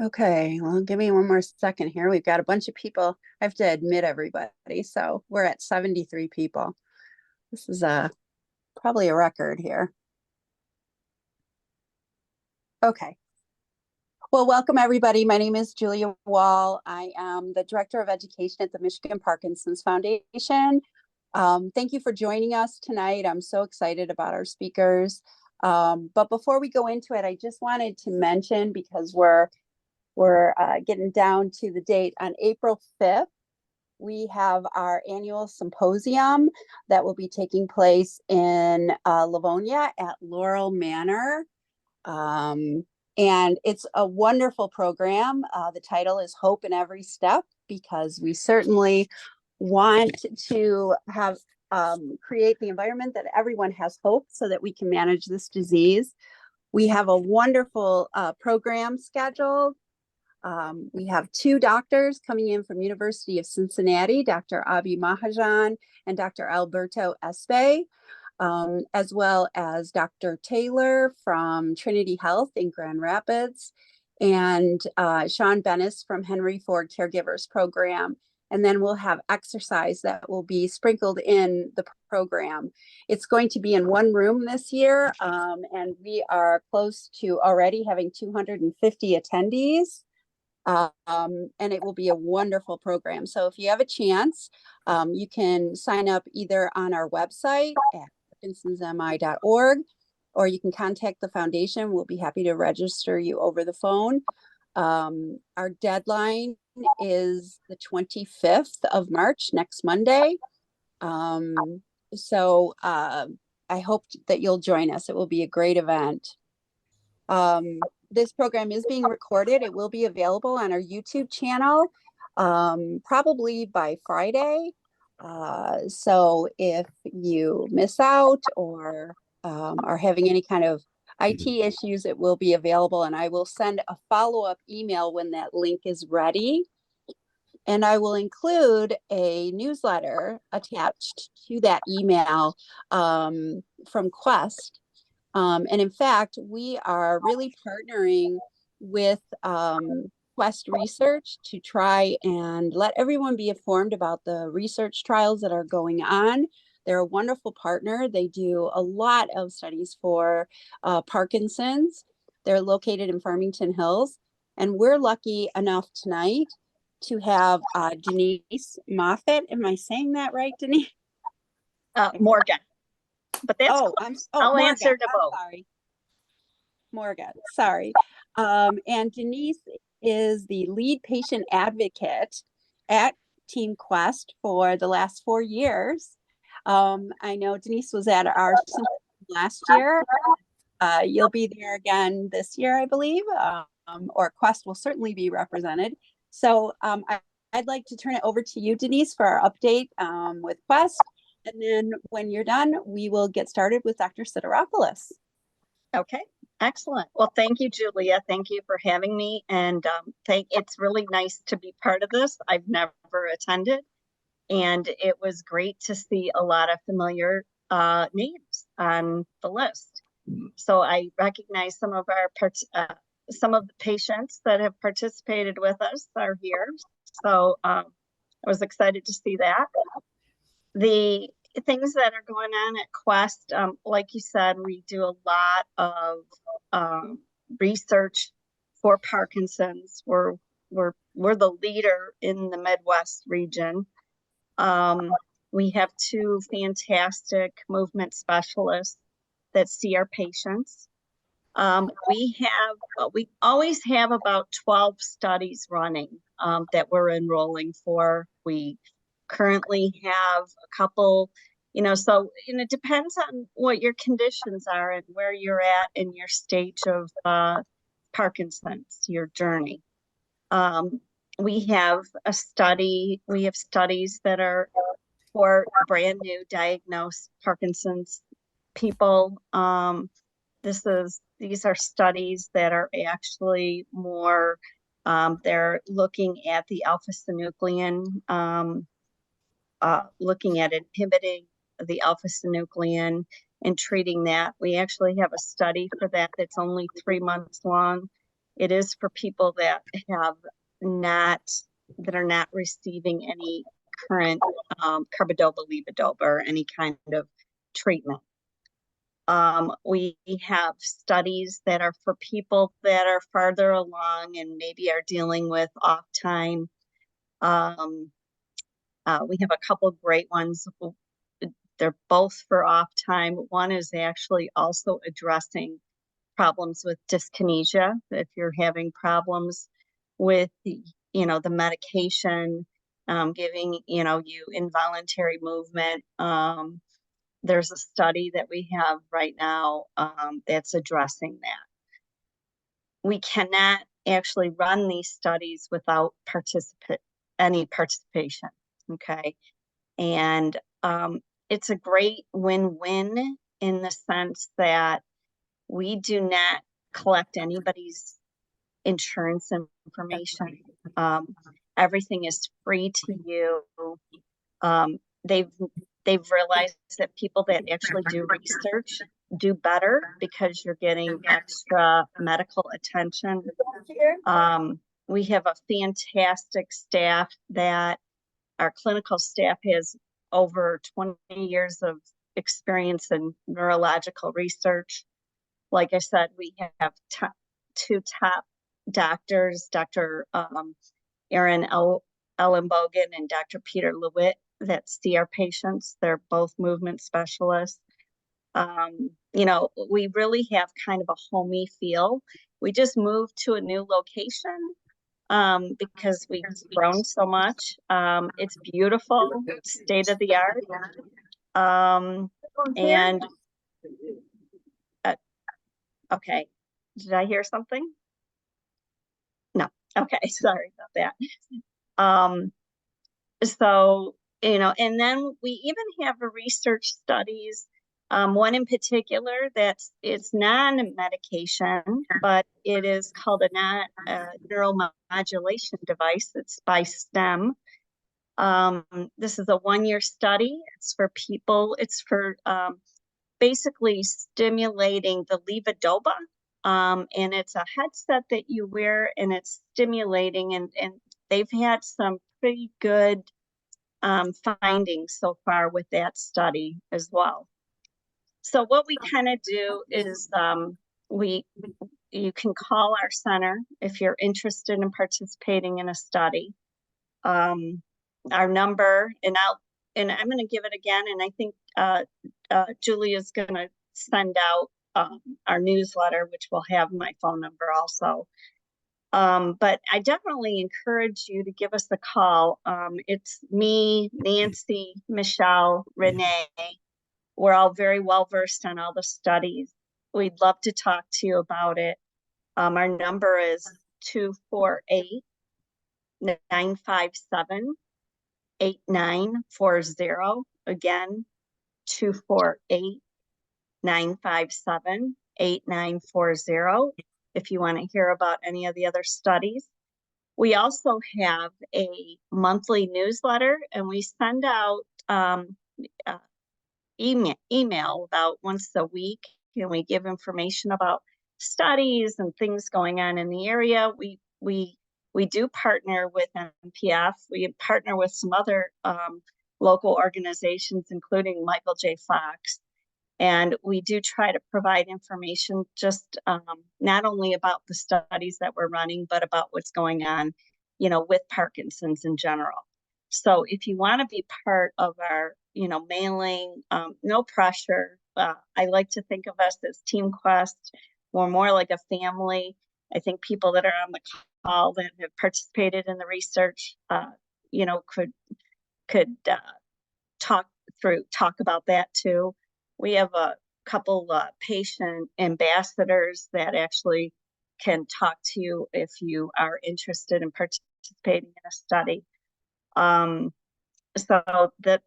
Okay, well, give me one more second here. We've got a bunch of people. I have to admit everybody. So we're at 73 people. This is probably a record here. Okay. Well, welcome everybody. My name is Julia Wall. I am the Director of Education at the Michigan Parkinson's Foundation. Thank you for joining us tonight. I'm so excited about our speakers. But before we go into it, I just wanted to mention, because we're getting down to the date, on April 5th, we have our annual symposium that will be taking place in Livonia at Laurel Manor. And it's a wonderful program. The title is Hope in Every Step, because we certainly want to have create the environment that everyone has hope so that we can manage this disease. We have a wonderful program scheduled. We have two doctors coming in from University of Cincinnati, Dr. Abi Mahajan and Dr. Alberto Espe, as well as Dr. Taylor from Trinity Health in Grand Rapids, and Sean Bennis from Henry Ford Caregivers Program. And then we'll have exercise that will be sprinkled in the program. It's going to be in one room this year, and we are close to already having 250 attendees. And it will be a wonderful program. So if you have a chance, you can sign up either on our website at parkinsonsmi.org, or you can contact the foundation. We'll be happy to register you over the phone. Our deadline is the 25th of March, next Monday. So I hope that you'll join us. It will be a great event. This program is being recorded. It will be available on our YouTube channel, probably by Friday. So if you miss out or are having any kind of IT issues, it will be available, and I will send a follow-up email when that link is ready. And I will include a newsletter attached to that email from Quest. And in fact, we are really partnering with Quest Research to try and let everyone be informed about the research trials that are going on. They're a wonderful partner. They do a lot of studies for Parkinson's. They're located in Farmington Hills. And we're lucky enough tonight to have Denise Moffett. Am I saying that right, Denise? Morgan. But that's cool. I'll Morgan. answer to both. Sorry. Morgan, sorry. And Denise is the lead patient advocate at Team Quest for the last 4 years. I know Denise was at our last year. You'll be there again this year, I believe, or Quest will certainly be represented. So I'd like to turn it over to you, Denise, for our update with Quest. And then when you're done, we will get started with Dr. Sidiropoulos. Okay, excellent. Well, thank you, Julia. Thank you for having me. And it's really nice to be part of this. I've never attended. And it was great to see a lot of familiar names on the list. So I recognize some of the patients that have participated with us are here. So I was excited to see that. The things that are going on at Quest, like you said, we do a lot of research for Parkinson's. We're the leader in the Midwest region. We have two fantastic movement specialists that see our patients. We always have about 12 studies running that we're enrolling for. We currently have a couple, so it depends on what your conditions are and where you're at in your stage of Parkinson's, your journey. We have studies that are for brand new diagnosed Parkinson's people. These are studies that are actually more, they're looking at the alpha-synuclein, looking at inhibiting the alpha-synuclein and treating that. We actually have a study for that that's only 3 months long. It is for people that have not, that are not receiving any current carbidopa, levodopa, or any kind of treatment. We have studies that are for people that are farther along and maybe are dealing with off time. We have a couple great ones. They're both for off time. One is actually also addressing problems with dyskinesia. If you're having problems with the, the medication, giving, you involuntary movement. There's a study that we have right now that's addressing that. We cannot actually run these studies without any participation, okay? And it's a great win-win in the sense that we do not collect anybody's insurance information. Everything is free to you. They've realized that people that actually do research do better because you're getting extra medical attention. We have a fantastic staff that our clinical staff has over 20 years of experience in neurological research. Like I said, we have two top doctors, Dr. Erin Ellenbogen and Dr. Peter Lewitt, that see our patients. They're both movement specialists. We really have kind of a homey feel. We just moved to a new location because we've grown so much. It's beautiful, it's state of the art. And okay, did I hear something? No. Okay, sorry about that. So, and then we even have a research studies, one in particular it's non-medication, but it is called a neuromodulation device. It's by STEM. This is a 1-year study. It's for people, it's for basically stimulating the levodopa. And it's a headset that you wear and it's stimulating, and they've had some pretty good findings so far with that study as well. So what we kind of do is you can call our center if you're interested in participating in a study. Our number, and I'm going to give it again, and I think Julia's going to send out our newsletter, which will have my phone number also. But I definitely encourage you to give us a call. It's me, Nancy, Michelle, Renee. We're all very well versed on all the studies. We'd love to talk to you about it. Our number is 248-957-8940. Again, 248-957-8940. If you want to hear about any of the other studies. We also have a monthly newsletter, and we send out email about once a week, and we give information about studies and things going on in the area. We do partner with MPF. We partner with some other local organizations, including Michael J. Fox. And we do try to provide information just not only about the studies that we're running, but about what's going on, with Parkinson's in general. So if you want to be part of our, mailing, no pressure. I like to think of us as Team Quest. We're more like a family. I think people that are on the call that have participated in the research, could talk about that too. We have a couple patient ambassadors that actually can talk to you if you are interested in participating in a study. So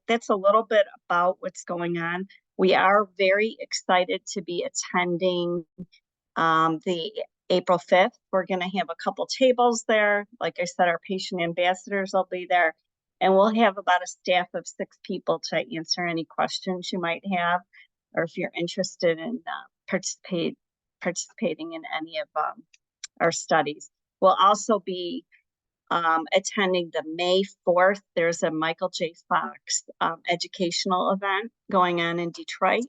that's a little bit about what's going on. We are very excited to be attending the April 5th. We're going to have a couple tables there. Like I said, our patient ambassadors will be there. And we'll have about a staff of 6 people to answer any questions you might have, or if you're interested in participating in any of our studies. We'll also be attending the May 4th. There's a Michael J. Fox educational event going on in Detroit,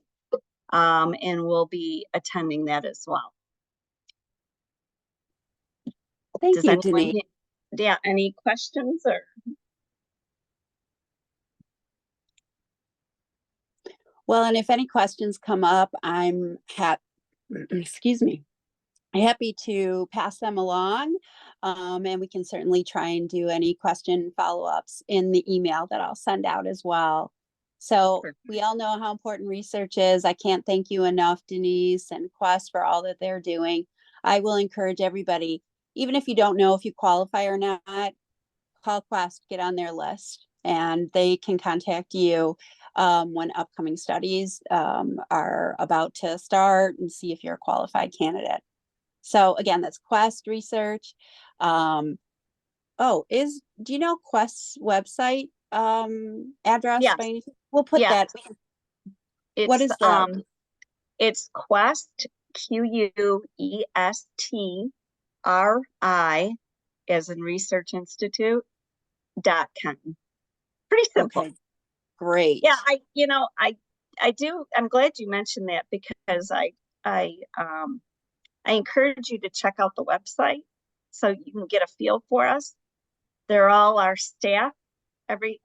and we'll be attending that as well. Thank you, Denise. Yeah, any questions or? Well, and if any questions come up, I'm excuse me, happy to pass them along. And we can certainly try and do any question follow-ups in the email that I'll send out as well. So we all know how important research is. I can't thank you enough, Denise and Quest, for all that they're doing. I will encourage everybody, even if you don't know if you qualify or not, call Quest, get on their list, and they can contact you when upcoming studies are about to start and see if you're a qualified candidate. So again, that's Quest Research. Do you know Quest's website address? Yes. We'll put that. What is that? It's Quest, QUESTRI, as in Research Institute.com. Pretty simple. Okay, great. Yeah, I'm glad you mentioned that, because I encourage you to check out the website so you can get a feel for us. They're all our staff,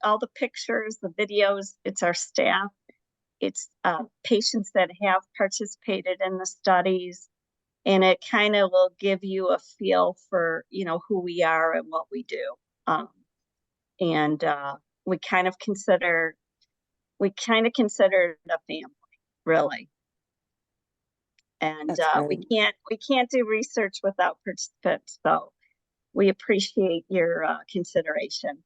all the pictures, the videos, it's our staff. It's patients that have participated in the studies, and it kind of will give you a feel for, who we are and what we do. We kind of consider it a family, really. And we can't do research without participants. So we appreciate your consideration.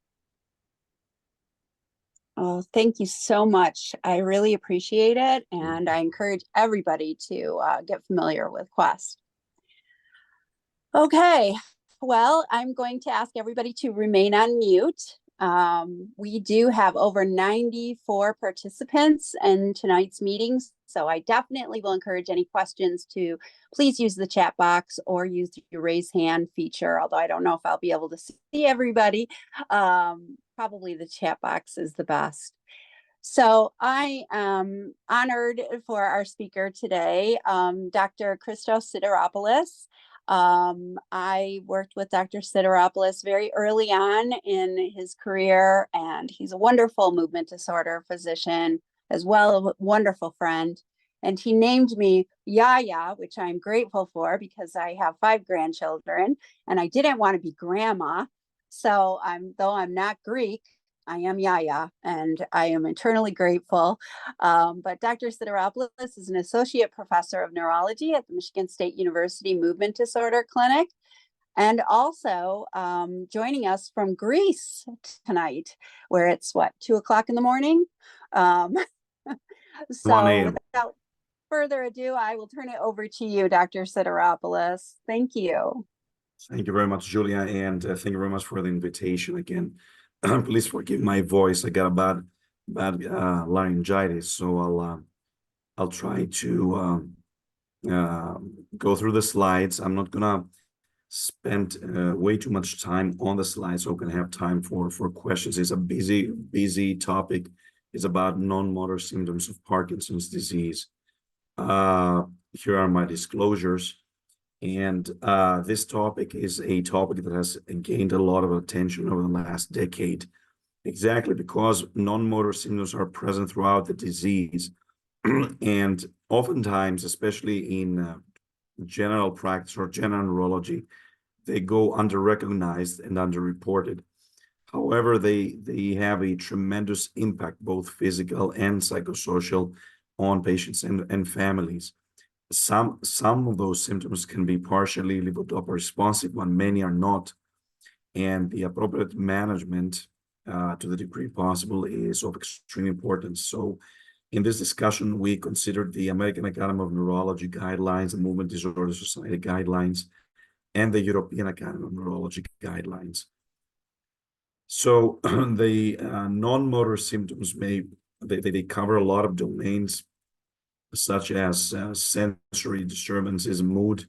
Oh, thank you so much. I really appreciate it. And I encourage everybody to get familiar with Quest. Okay, well, I'm going to ask everybody to remain on mute. We do have over 94 participants in tonight's meetings, so I definitely will encourage any questions to please use the chat box or use your raise hand feature, although I don't know if I'll be able to see everybody. Probably the chat box is the best. So I am honored for our speaker today, Dr. Christos Sidiropoulos. I worked with Dr. Sidiropoulos very early on in his career, and he's a wonderful movement disorder physician, as well as a wonderful friend. And he named me Yaya, which I'm grateful for because I have 5 grandchildren and I didn't want to be grandma. So though I'm not Greek, I am Yaya, and I am eternally grateful. But Dr. Sidiropoulos is an associate professor of neurology at the Michigan State University Movement Disorder Clinic, and also joining us from Greece tonight, where it's 2 o'clock in the morning. So without further ado, I will turn it over to you, Dr. Sidiropoulos. Thank you. Thank you very much, Julia, and thank you very much for the invitation again. Please forgive my voice. I got a bad laryngitis, so I'll try to go through the slides. I'm not gonna spend way too much time on the slides, so we can have time for questions. It's a busy topic. It's about non-motor symptoms of Parkinson's disease. Here are my disclosures. And this topic is a topic that has gained a lot of attention over the last decade, exactly because non-motor symptoms are present throughout the disease. And oftentimes, especially in general practice or general neurology, they go under-recognized and under-reported. However, they have a tremendous impact, both physical and psychosocial, on patients and families. Some of those symptoms can be partially levodopa responsive, when many are not, and the appropriate management to the degree possible is of extreme importance. So in this discussion, we considered the American Academy of Neurology guidelines, the Movement Disorder Society guidelines, and the European Academy of Neurology guidelines. So the non-motor symptoms they cover a lot of domains, such as sensory disturbances, mood,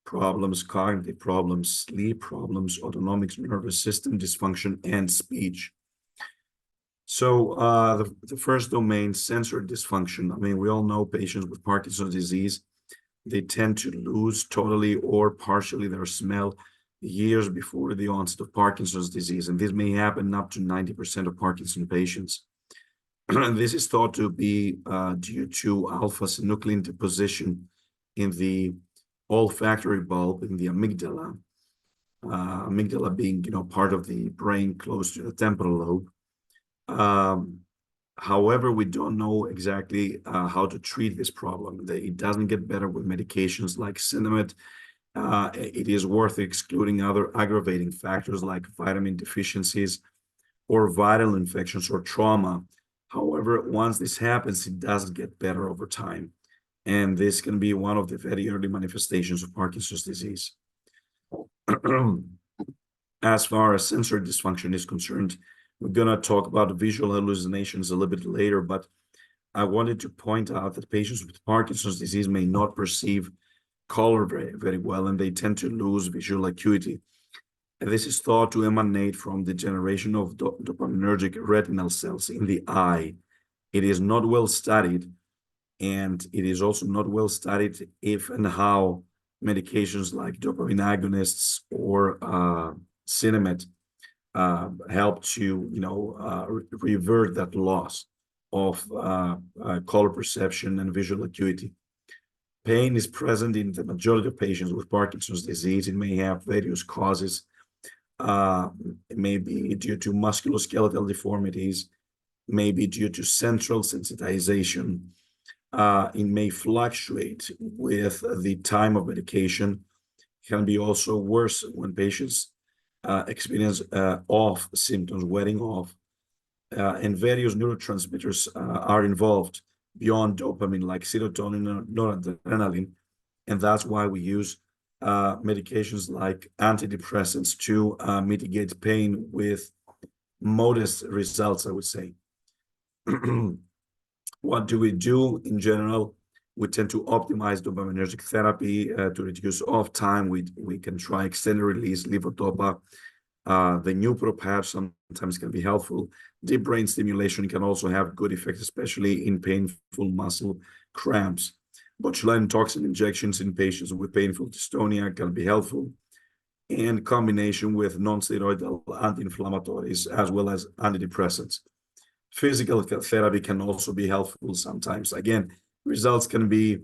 problems, cognitive problems, sleep problems, autonomic nervous system dysfunction, and speech. So the first domain, sensory dysfunction. I mean, we all know patients with Parkinson's disease, they tend to lose totally or partially their smell years before the onset of Parkinson's disease. And this may happen up to 90% of Parkinson patients. This is thought to be due to alpha-synuclein deposition in the olfactory bulb in the amygdala. Amygdala being, part of the brain close to the temporal lobe. However, we don't know exactly how to treat this problem. It doesn't get better with medications like Sinemet. It is worth excluding other aggravating factors like vitamin deficiencies or viral infections or trauma. However, once this happens, it doesn't get better over time. And this can be one of the very early manifestations of Parkinson's disease. As far as sensory dysfunction is concerned, we're going to talk about visual hallucinations a little bit later, but I wanted to point out that patients with Parkinson's disease may not perceive color very, very well, and they tend to lose visual acuity. And this is thought to emanate from the generation of dopaminergic retinal cells in the eye. It is not well studied, and it is also not well studied if and how medications like dopamine agonists or Sinemet help to revert that loss of color perception and visual acuity. Pain is present in the majority of patients with Parkinson's disease. It may have various causes. It may be due to musculoskeletal deformities, maybe due to central sensitization. It may fluctuate with the time of medication. It can be also worse when patients experience off symptoms, wearing off, and various neurotransmitters are involved beyond dopamine, like serotonin and noradrenaline, and that's why we use medications like antidepressants to mitigate pain with modest results, I would say. What do we do in general? We tend to optimize dopaminergic therapy to reduce off time. We can try extended release levodopa. The Nupro patch sometimes can be helpful. Deep brain stimulation can also have good effects, especially in painful muscle cramps. Botulinum toxin injections in patients with painful dystonia can be helpful, and combination with non-steroidal anti-inflammatories as well as antidepressants. Physical therapy can also be helpful sometimes. Again, results can be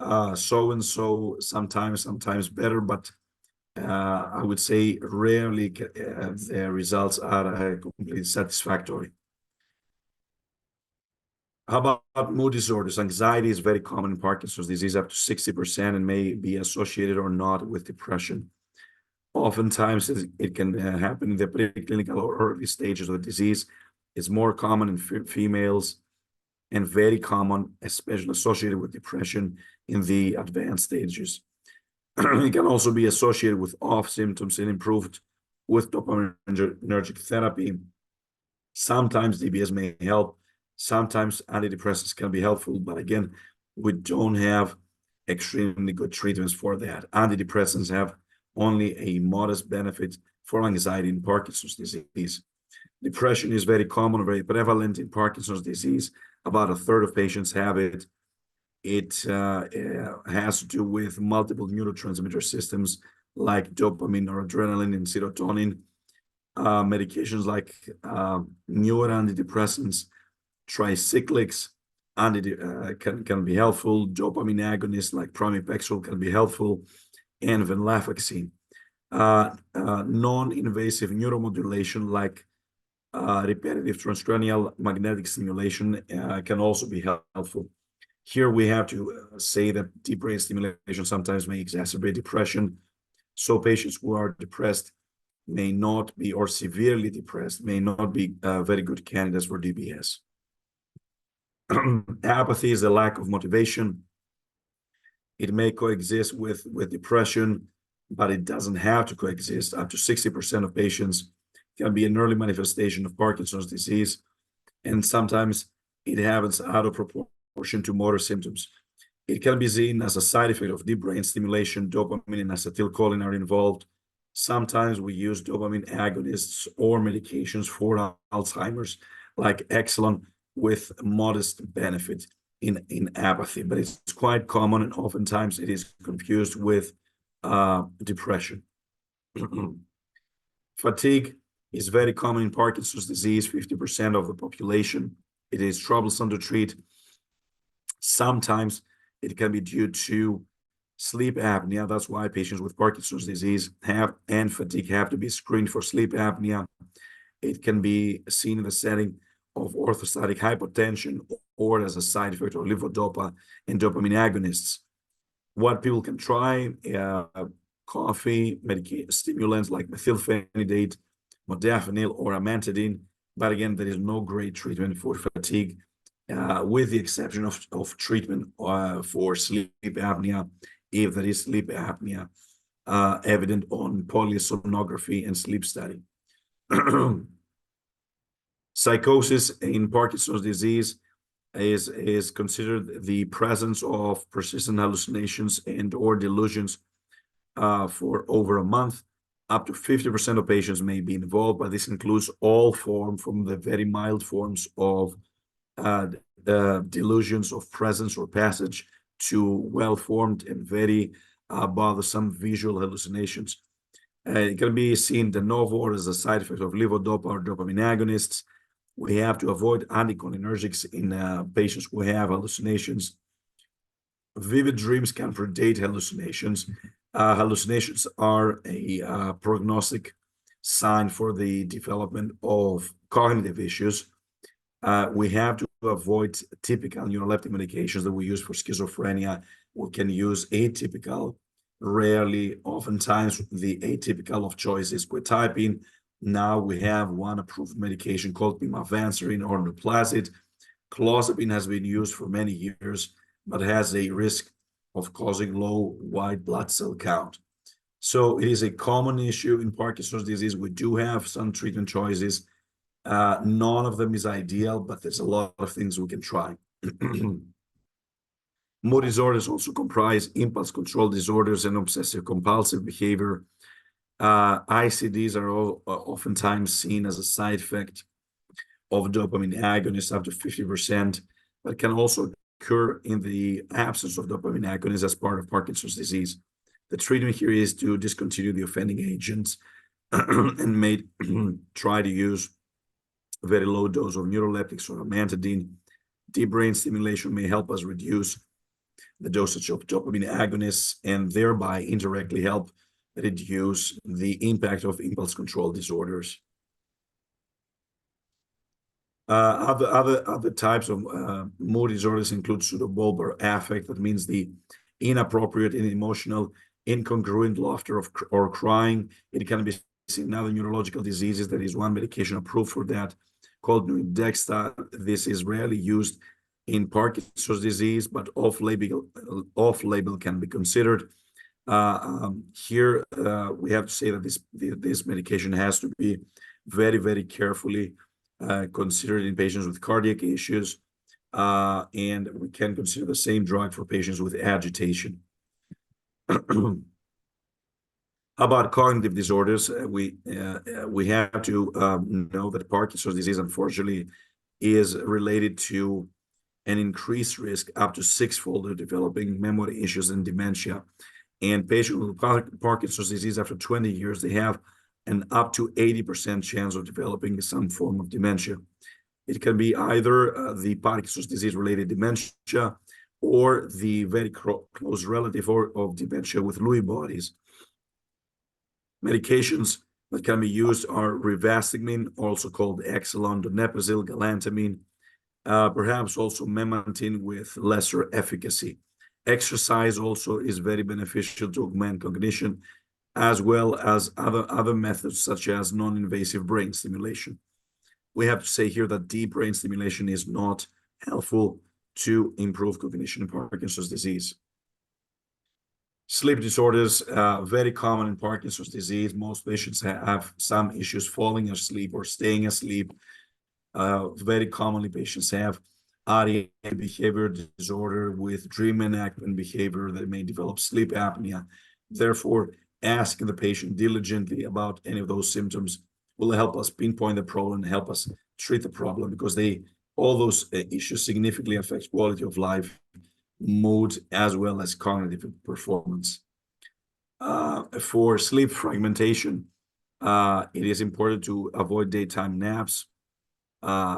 so-and-so, sometimes better, but I would say rarely the results are completely satisfactory. How about mood disorders? Anxiety is very common in Parkinson's disease, up to 60%, and may be associated or not with depression. Oftentimes, it can happen in the preclinical or early stages of the disease. It's more common in females and very common, especially associated with depression in the advanced stages. It can also be associated with off symptoms and improved with dopaminergic therapy. Sometimes DBS may help. Sometimes antidepressants can be helpful, but again, we don't have extremely good treatments for that. Antidepressants have only a modest benefit for anxiety in Parkinson's disease. Depression is very common, very prevalent in Parkinson's disease. About a third of patients have it. It has to do with multiple neurotransmitter systems like dopamine or adrenaline and serotonin. Medications like neuroantidepressants, tricyclics can be helpful. Dopamine agonists like pramipexole can be helpful, and venlafaxine. Non-invasive neuromodulation like repetitive transcranial magnetic stimulation can also be helpful. Here we have to say that deep brain stimulation sometimes may exacerbate depression. So patients who are depressed may not be, or severely depressed, may not be very good candidates for DBS. Apathy is the lack of motivation. It may coexist with depression, but it doesn't have to coexist. Up to 60% of patients can be an early manifestation of Parkinson's disease, and sometimes it happens out of proportion to motor symptoms. It can be seen as a side effect of deep brain stimulation. Dopamine and acetylcholine are involved. Sometimes we use dopamine agonists or medications for Alzheimer's, like Exelon, with modest benefit in apathy, but it's quite common, and oftentimes it is confused with depression. Fatigue is very common in Parkinson's disease, 50% of the population. It is troublesome to treat. Sometimes it can be due to sleep apnea. That's why patients with Parkinson's disease and fatigue have to be screened for sleep apnea. It can be seen in the setting of orthostatic hypotension or as a side effect of levodopa and dopamine agonists. What people can try, coffee, stimulants like methylphenidate, modafinil, or amantadine. But again, there is no great treatment for fatigue, with the exception of treatment for sleep apnea, if there is sleep apnea evident on polysomnography and sleep study. Psychosis in Parkinson's disease is considered the presence of persistent hallucinations and or delusions for over a month. Up to 50% of patients may be involved, but this includes all forms, from the very mild forms of delusions of presence or passage to well-formed and very bothersome visual hallucinations. It can be seen de novo as a side effect of levodopa or dopamine agonists. We have to avoid anticholinergics in patients who have hallucinations. Vivid dreams can predate hallucinations. Hallucinations are a prognostic sign for the development of cognitive issues. We have to avoid typical neuroleptic medications that we use for schizophrenia. We can use atypical. Rarely, oftentimes, the atypical of choice is quetiapine. Now we have one approved medication called pimavanserin or Nuplazid. Clozapine has been used for many years, but has a risk of causing low white blood cell count. So it is a common issue in Parkinson's disease. We do have some treatment choices. None of them is ideal, but there's a lot of things we can try. Mood disorders also comprise impulse control disorders and obsessive compulsive behavior. ICDs are oftentimes seen as a side effect of dopamine agonists, up to 50%, but can also occur in the absence of dopamine agonists as part of Parkinson's disease. The treatment here is to discontinue the offending agents and try to use a very low dose of neuroleptics or amantadine. Deep brain stimulation may help us reduce the dosage of dopamine agonists and thereby indirectly help reduce the impact of impulse control disorders. Other types of mood disorders include pseudobulbar affect. That means the inappropriate and emotional incongruent laughter or crying. It can be seen in other neurological diseases. There is one medication approved for that called Nuedexta. This is rarely used in Parkinson's disease, but off-label can be considered. Here, we have to say that this medication has to be very, very carefully considered in patients with cardiac issues, and we can consider the same drug for patients with agitation. About cognitive disorders, we have to know that Parkinson's disease, unfortunately, is related to an increased risk up to sixfold of developing memory issues and dementia. And patients with Parkinson's disease, after 20 years, they have an up to 80% chance of developing some form of dementia. It can be either the Parkinson's disease-related dementia or the very close relative of dementia with Lewy bodies. Medications that can be used are rivastigmine, also called Exelon, donepezil, galantamine, perhaps also memantine with lesser efficacy. Exercise also is very beneficial to augment cognition, as well as other methods such as non-invasive brain stimulation. We have to say here that deep brain stimulation is not helpful to improve cognition in Parkinson's disease. Sleep disorders, very common in Parkinson's disease. Most patients have some issues falling asleep or staying asleep. Very commonly, patients have REM behavior disorder with dream enactment behavior that may develop sleep apnea. Therefore, asking the patient diligently about any of those symptoms will help us pinpoint the problem and help us treat the problem, because all those issues significantly affect quality of life, mood, as well as cognitive performance. For sleep fragmentation, it is important to avoid daytime naps,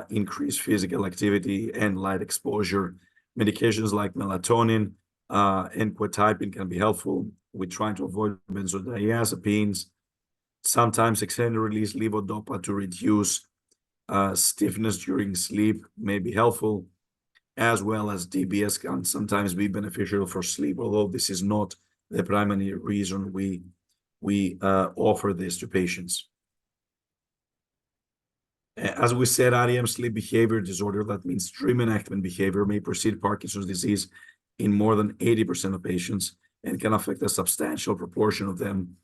increase physical activity and light exposure. Medications like melatonin and quetiapine can be helpful. We're trying to avoid benzodiazepines. Sometimes extended release levodopa to reduce stiffness during sleep may be helpful, as well as DBS can sometimes be beneficial for sleep, although this is not the primary reason we offer this to patients. As we said, REM sleep behavior disorder, that means dream enactment behavior, may precede Parkinson's disease in more than 80% of patients and can affect a substantial proportion of them.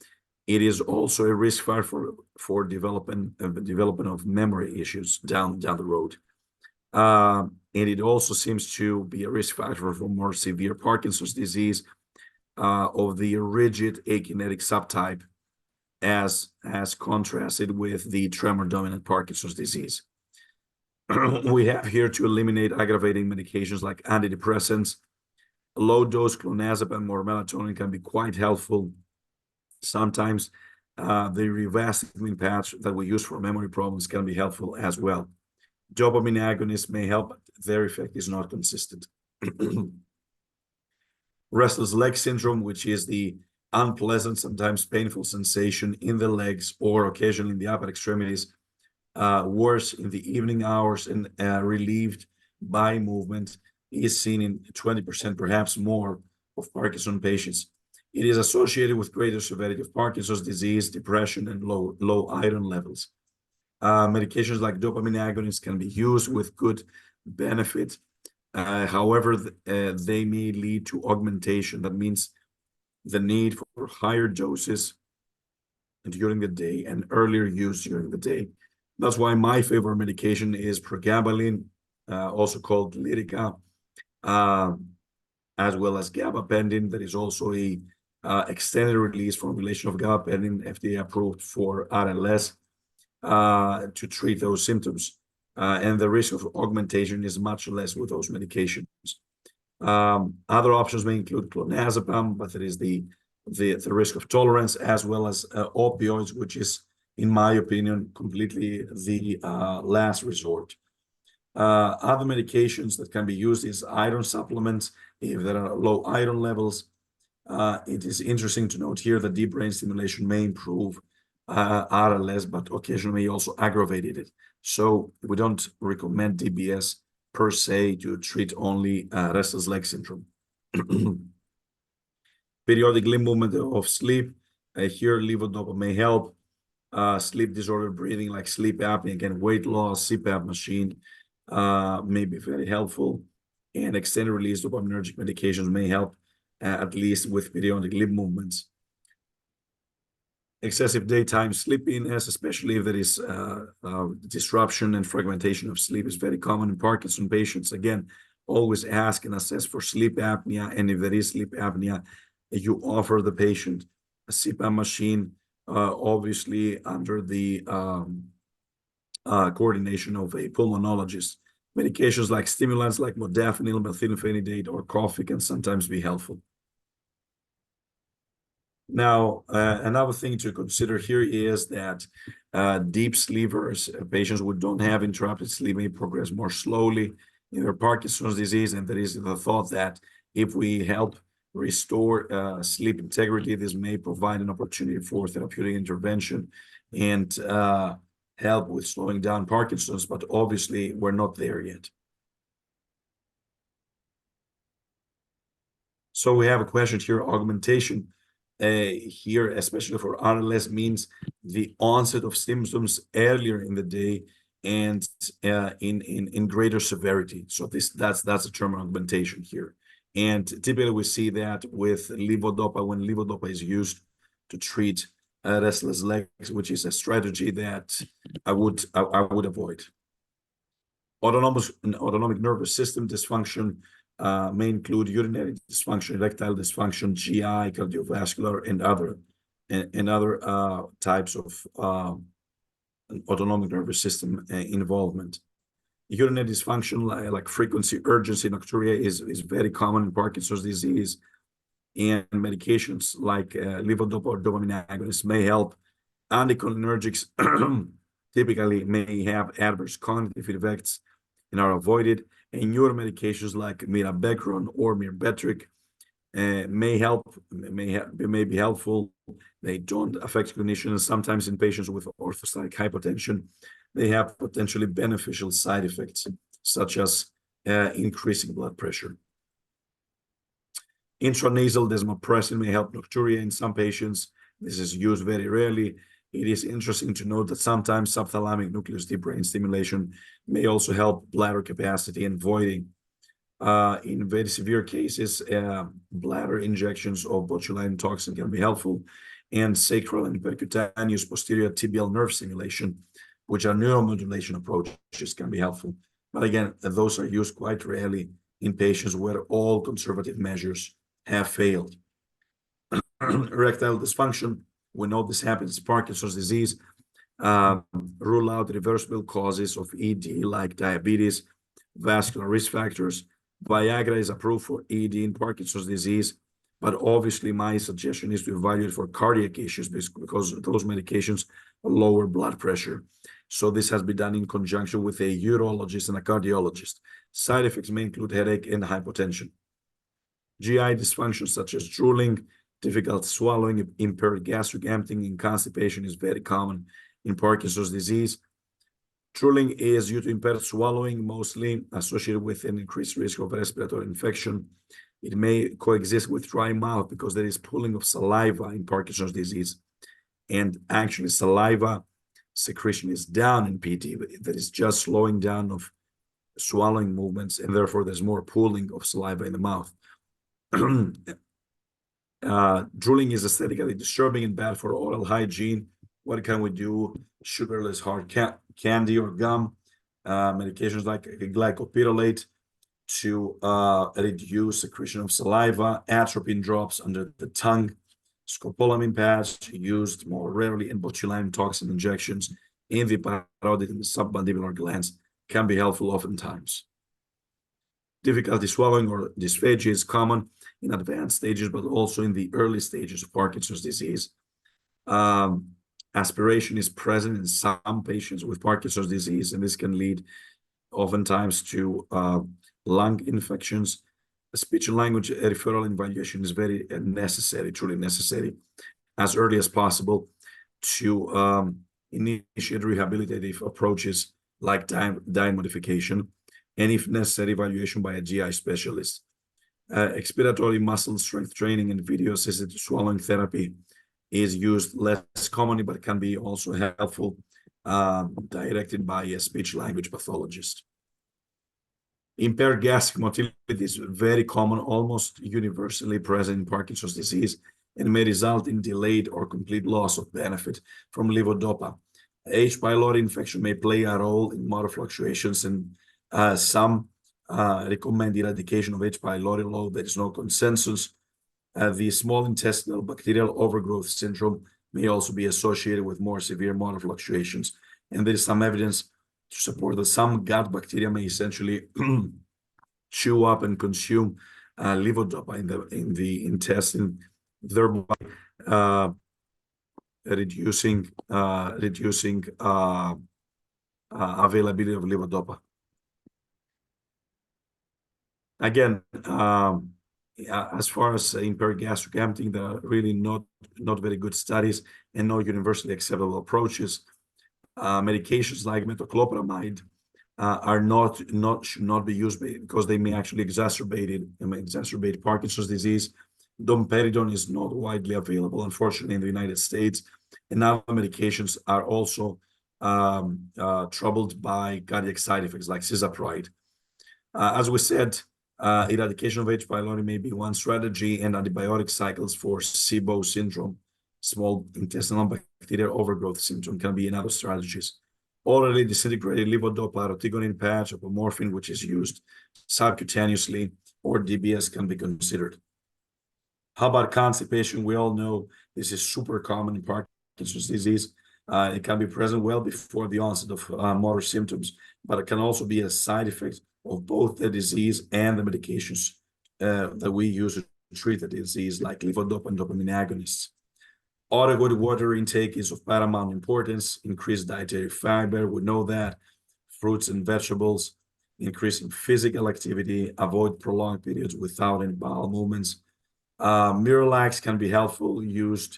It is also a risk factor for development of memory issues down the road. And it also seems to be a risk factor for more severe Parkinson's disease of the rigid akinetic subtype, as contrasted with the tremor-dominant Parkinson's disease. We have here to eliminate aggravating medications like antidepressants. Low-dose clonazepam or melatonin can be quite helpful. Sometimes the rivastigmine patch that we use for memory problems can be helpful as well. Dopamine agonists may help, but their effect is not consistent. Restless leg syndrome, which is the unpleasant, sometimes painful sensation in the legs or occasionally in the upper extremities, worse in the evening hours and relieved by movement, is seen in 20%, perhaps more, of Parkinson patients. It is associated with greater severity of Parkinson's disease, depression, and low iron levels. Medications like dopamine agonists can be used with good benefit. However, they may lead to augmentation. That means the need for higher doses during the day and earlier use during the day. That's why my favorite medication is pregabalin, also called Lyrica, as well as gabapentin. That is also a extended release formulation of gabapentin, FDA approved for RLS, to treat those symptoms. And the risk of augmentation is much less with those medications. Other options may include clonazepam, but there is the risk of tolerance, as well as opioids, which is, in my opinion, completely the last resort. Other medications that can be used is iron supplements if there are low iron levels. It is interesting to note here that deep brain stimulation may improve RLS, but occasionally may also aggravate it. So we don't recommend DBS per se to treat only restless leg syndrome. Periodic limb movement of sleep. Here, levodopa may help. Sleep disorder breathing like sleep apnea, again, weight loss, CPAP machine may be very helpful. And extended release dopaminergic medications may help, at least with periodic limb movements. Excessive daytime sleepiness, especially if there is disruption and fragmentation of sleep, is very common in Parkinson patients. Again, always ask and assess for sleep apnea, and if there is sleep apnea, you offer the patient a CPAP machine, obviously under the coordination of a pulmonologist. Medications like stimulants like modafinil, methylphenidate, or coffee can sometimes be helpful. Now, another thing to consider here is that deep sleepers, patients who don't have interrupted sleep, may progress more slowly in their Parkinson's disease. And there is the thought that if we help restore sleep integrity, this may provide an opportunity for therapeutic intervention and help with slowing down Parkinson's, but obviously we're not there yet. So we have a question here, augmentation. Here, especially for RLS, means the onset of symptoms earlier in the day and in greater severity. So that's a term, augmentation here. And typically we see that with levodopa, when levodopa is used to treat restless legs, which is a strategy that I would avoid. Autonomic nervous system dysfunction may include urinary dysfunction, erectile dysfunction, GI, cardiovascular, and other types of autonomic nervous system involvement. Urinary dysfunction, like frequency, urgency, nocturia, is very common in Parkinson's disease. And medications like levodopa or dopamine agonists may help. Anticholinergics typically may have adverse cognitive effects and are avoided. And newer medications like mirabegron or mirbetriq may be helpful. They don't affect cognition, and sometimes in patients with orthostatic hypotension, they have potentially beneficial side effects, such as increasing blood pressure. Intranasal desmopressin may help nocturia in some patients. This is used very rarely. It is interesting to note that sometimes subthalamic nucleus deep brain stimulation may also help bladder capacity and voiding. In very severe cases, bladder injections of botulinum toxin can be helpful, and sacral and percutaneous posterior tibial nerve stimulation, which are neuromodulation approaches, can be helpful. But again, those are used quite rarely in patients where all conservative measures have failed. Erectile dysfunction, we know this happens in Parkinson's disease. Rule out reversible causes of ED like diabetes, vascular risk factors. Viagra is approved for ED in Parkinson's disease, but obviously my suggestion is to evaluate for cardiac issues because those medications lower blood pressure. So this has been done in conjunction with a urologist and a cardiologist. Side effects may include headache and hypotension. GI dysfunctions such as drooling, difficult swallowing, impaired gastric emptying, and constipation is very common in Parkinson's disease. Drooling is due to impaired swallowing, mostly associated with an increased risk of respiratory infection. It may coexist with dry mouth because there is pooling of saliva in Parkinson's disease. And actually, saliva secretion is down in PD, but there is just slowing down of swallowing movements, and therefore there's more pooling of saliva in the mouth. Drooling is aesthetically disturbing and bad for oral hygiene. What can we do? Sugarless hard candy or gum, medications like glycopyrrolate to reduce secretion of saliva, atropine drops under the tongue, scopolamine pads used more rarely, and botulinum toxin injections in the parotid and the submandibular glands can be helpful oftentimes. Difficulty swallowing or dysphagia is common in advanced stages, but also in the early stages of Parkinson's disease. Aspiration is present in some patients with Parkinson's disease, and this can lead oftentimes to lung infections. Speech and language referral evaluation is very necessary, truly necessary, as early as possible to initiate rehabilitative approaches like diet modification, and if necessary, evaluation by a GI specialist. Expiratory muscle strength training and video-assisted swallowing therapy is used less commonly, but can be also helpful, directed by a speech-language pathologist. Impaired gastric motility is very common, almost universally present in Parkinson's disease, and may result in delayed or complete loss of benefit from levodopa. H. pylori infection may play a role in motor fluctuations, and some recommend eradication of H. pylori, although there is no consensus. The small intestinal bacterial overgrowth syndrome may also be associated with more severe motor fluctuations, and there is some evidence to support that some gut bacteria may essentially chew up and consume levodopa in the intestine, thereby reducing availability of levodopa. Again, as far as impaired gastric emptying, there are really not very good studies and no universally acceptable approaches. Medications like metoclopramide should not be used because they may actually exacerbate Parkinson's disease. Domperidone is not widely available, unfortunately, in the United States, and other medications are also troubled by cardiac side effects like cisapride. As we said, eradication of H. pylori may be one strategy, and antibiotic cycles for SIBO syndrome, small intestinal bacterial overgrowth syndrome, can be another strategies. orally disintegrated levodopa artegonine patch, apomorphine, which is used subcutaneously, or DBS can be considered. How about constipation? We all know this is super common in Parkinson's disease. It can be present well before the onset of motor symptoms, but it can also be a side effect of both the disease and the medications that we use to treat the disease, like levodopa and dopamine agonists. Adequate water intake is of paramount importance. Increased dietary fiber, we know that. Fruits and vegetables, increasing physical activity, avoid prolonged periods without any bowel movements. Miralax can be helpful, used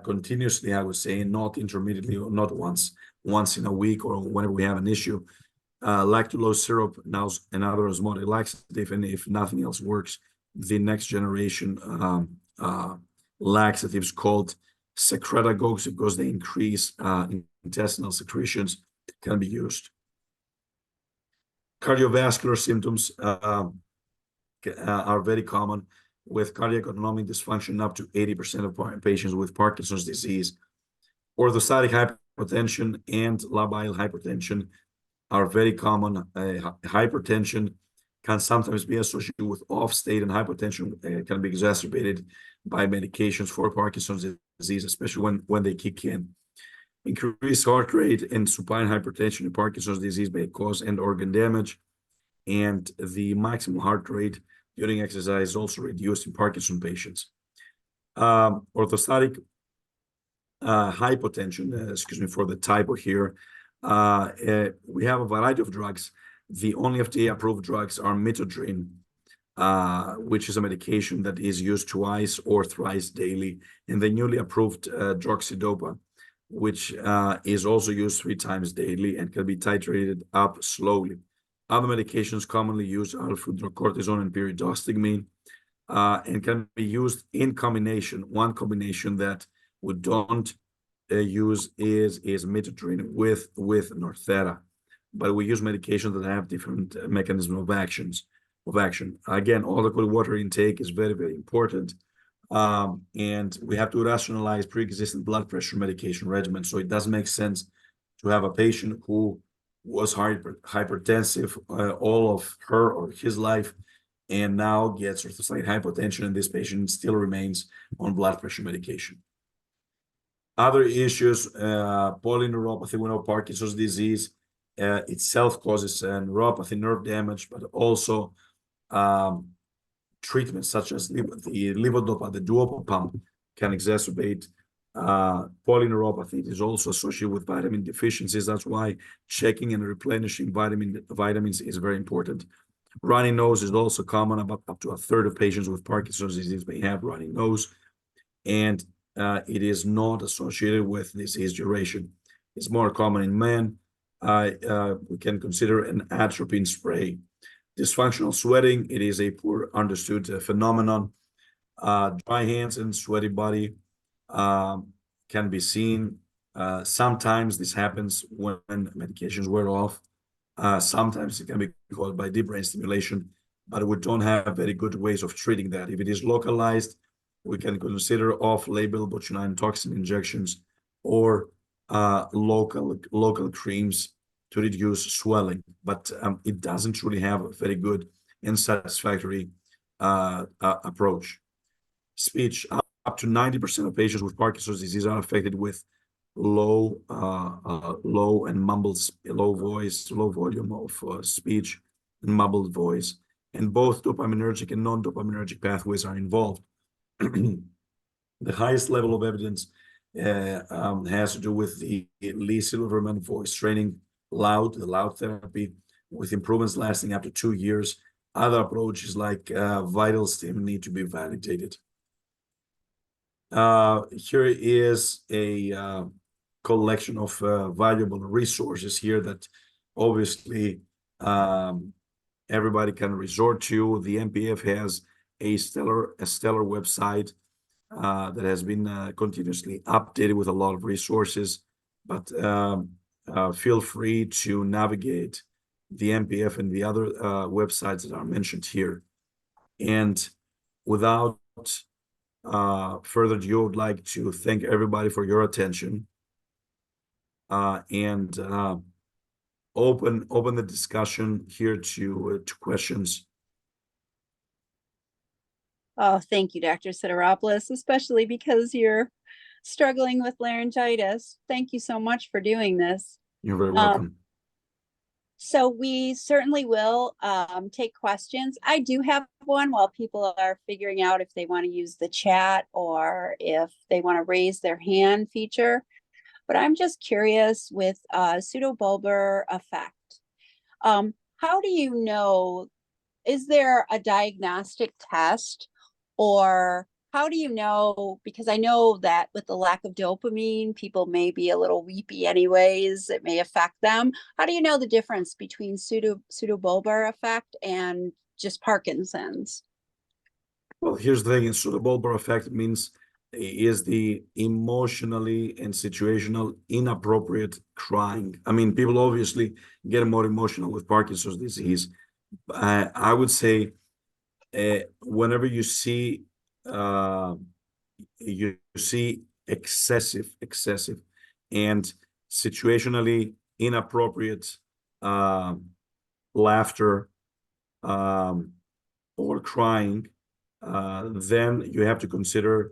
continuously, I would say, not intermittently or not once in a week or whenever we have an issue. Lactulose syrup, now another osmotic laxative, and if nothing else works, the next generation laxatives called secretagogues, because they increase intestinal secretions, can be used. Cardiovascular symptoms are very common, with cardiac autonomic dysfunction up to 80% of patients with Parkinson's disease. Orthostatic hypotension and labile hypertension are very common. Hypertension can sometimes be associated with off-state, and hypotension can be exacerbated by medications for Parkinson's disease, especially when they kick in. Increased heart rate and supine hypertension in Parkinson's disease may cause end organ damage, and the maximum heart rate during exercise is also reduced in Parkinson patients. Orthostatic hypotension, excuse me for the typo here, we have a variety of drugs. The only FDA-approved drugs are Mitodrine, which is a medication that is used twice or thrice daily, and the newly approved droxidopa, which is also used 3 times daily and can be titrated up slowly. Other medications commonly used are fludrocortisone and pyridostigmine, and can be used in combination. One combination that we don't use is Mitodrine with Northera, but we use medications that have different mechanisms of action. Again, adequate water intake is very, very important, and we have to rationalize pre-existing blood pressure medication regimen. So it doesn't make sense to have a patient who was hypertensive all of her or his life, and now gets orthostatic hypotension, and this patient still remains on blood pressure medication. Other issues, polyneuropathy. We know Parkinson's disease itself causes neuropathy, nerve damage, but also treatments such as the levodopa, the duopo pump, can exacerbate polyneuropathy. It is also associated with vitamin deficiencies. That's why checking and replenishing vitamins is very important. Runny nose is also common. About up to a third of patients with Parkinson's disease may have runny nose, and it is not associated with disease duration. It's more common in men. We can consider an atropine spray. Dysfunctional sweating, it is a poor understood phenomenon. Dry hands and sweaty body can be seen. Sometimes this happens when medications wear off. Sometimes it can be caused by deep brain stimulation, but we don't have very good ways of treating that. If it is localized, we can consider off-label botulinum toxin injections or local creams to reduce swelling, but it doesn't truly have a very good and satisfactory approach. Speech, up to 90% of patients with Parkinson's disease are affected with low and mumbled, low volume of speech and mumbled voice, and both dopaminergic and non-dopaminergic pathways are involved. The highest level of evidence has to do with the Lee Silverman voice training, the loud therapy, with improvements lasting up to 2 years. Other approaches like vital stim need to be validated. Here is a collection of valuable resources here that obviously everybody can resort to. The NPF has a stellar website that has been continuously updated with a lot of resources, but feel free to navigate the NPF and the other websites that are mentioned here. And without further ado, I would like to thank everybody for your attention. and open the discussion here to questions. Oh, thank you, Dr. Sidiropoulos, especially because you're struggling with laryngitis. Thank you so much for doing this. You're very welcome. So we certainly will take questions. I do have one while people are figuring out if they want to use the chat or if they want to raise their hand feature. But I'm just curious with pseudobulbar effect. How do you know, is there a diagnostic test, or how do you know? Because I know that with the lack of dopamine, people may be a little weepy anyways. It may affect them. How do you know the difference between pseudobulbar effect and just Parkinson's? Well, here's the thing: pseudobulbar effect means is the emotionally and situational inappropriate crying. I mean, people obviously get more emotional with Parkinson's disease. I would say whenever you see excessive and situationally inappropriate laughter or crying, then you have to consider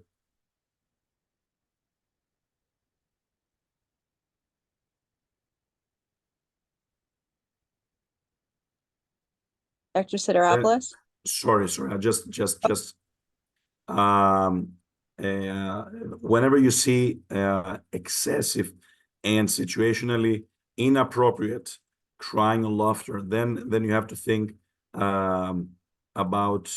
Dr. Sidiropoulos? sorry, I just um whenever you see excessive and situationally inappropriate crying or laughter, then you have to think about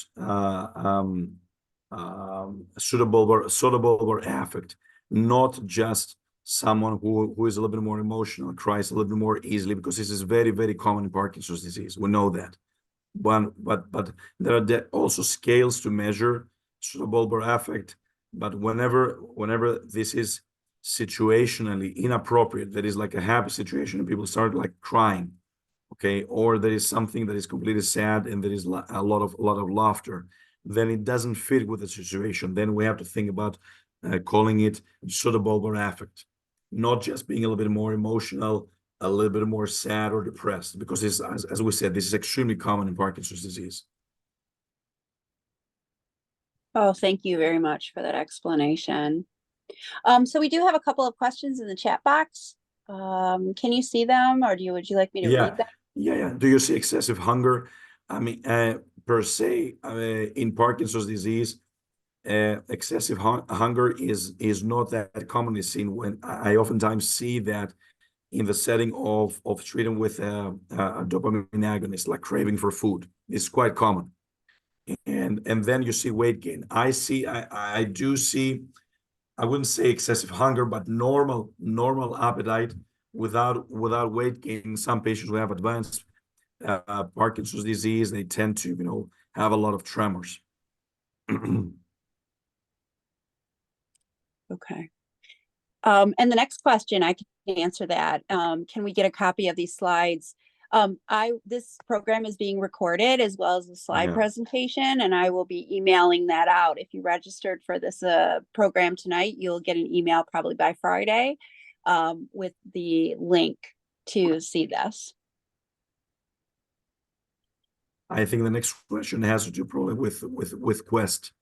pseudobulbar affect, not just someone who is a little bit more emotional, cries a little bit more easily, because this is very common in Parkinson's disease. We know that. But there are also scales to measure pseudobulbar affect. But whenever this is situationally inappropriate, that is like a happy situation and people start like crying, okay, or there is something that is completely sad and there is a lot of laughter, then it doesn't fit with the situation. Then we have to think about calling it pseudobulbar affect, not just being a little bit more emotional, a little bit more sad or depressed, because this, as we said, this is extremely common in Parkinson's disease. Oh, thank you very much for that explanation. So we do have a couple of questions in the chat box. Can you see them, or would you like me to read them? Yeah. Do you see excessive hunger? I mean, per se, in Parkinson's disease, excessive hunger is not that commonly seen. When I oftentimes see that in the setting of treating with a dopamine agonist, like craving for food. It's quite common. And then you see weight gain. I do see, I wouldn't say excessive hunger, but normal appetite without weight gain. Some patients who have advanced Parkinson's disease, they tend to have a lot of tremors. Okay. And the next question, I can answer that. Can we get a copy of these slides? This program is being recorded as well as the slide presentation, and I will be emailing that out. If you registered for this program tonight, you'll get an email probably by Friday with the link to see this. I think the next question has to do probably with Quest.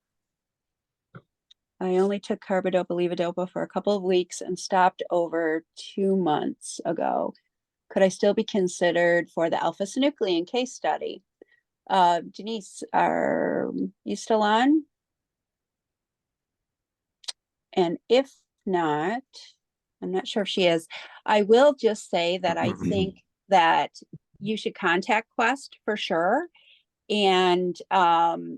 I only took carbidopa levodopa for a couple of weeks and stopped over 2 months ago. Could I still be considered for the alpha-synuclein case study? Denise, are you still on? And if not, I'm not sure if she is. I will just say that I think that you should contact Quest for sure and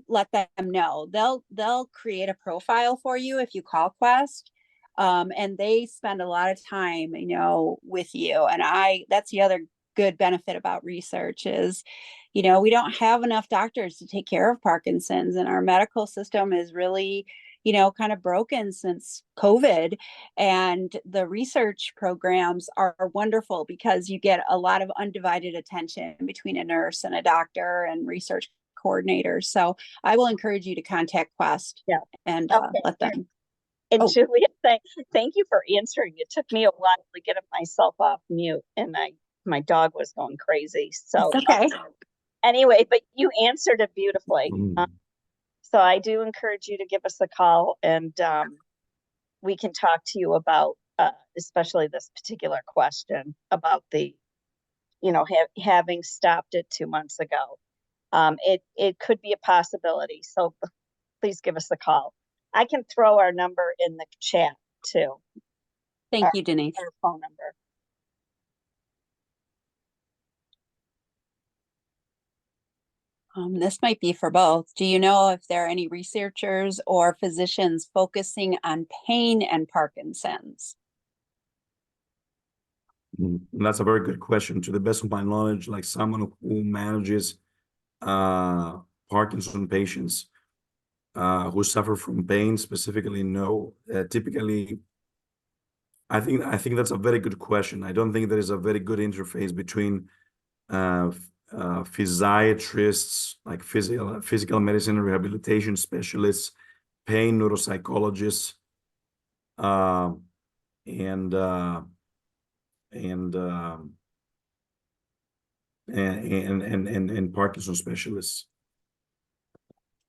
let them know. They'll create a profile for you if you call Quest. And they spend a lot of time, with you. And that's the other good benefit about research is, we don't have enough doctors to take care of Parkinson's, and our medical system is really, kind of broken since COVID. And the research programs are wonderful because you get a lot of undivided attention between a nurse and a doctor and research coordinators. So I will encourage you to contact Quest and let them. And Oh. Julia, thank you for answering. It took me a while to get myself off mute, and my dog was going crazy. So It's okay. anyway, but you answered it beautifully. Mm. So I do encourage you to give us a call, and we can talk to you about especially this particular question about the, having stopped it 2 months ago. It could be a possibility. So please give us a call. I can throw our number in the chat too. Thank you, Denise. Our phone number. This might be for both. Do you know if there are any researchers or physicians focusing on pain and Parkinson's? That's a very good question. To the best of my knowledge, like someone who manages Parkinson patients who suffer from pain specifically, no. Typically, I think that's a very good question. I don't think there is a very good interface between physiatrists, like physical medicine and rehabilitation specialists, pain neuropsychologists, and Parkinson specialists.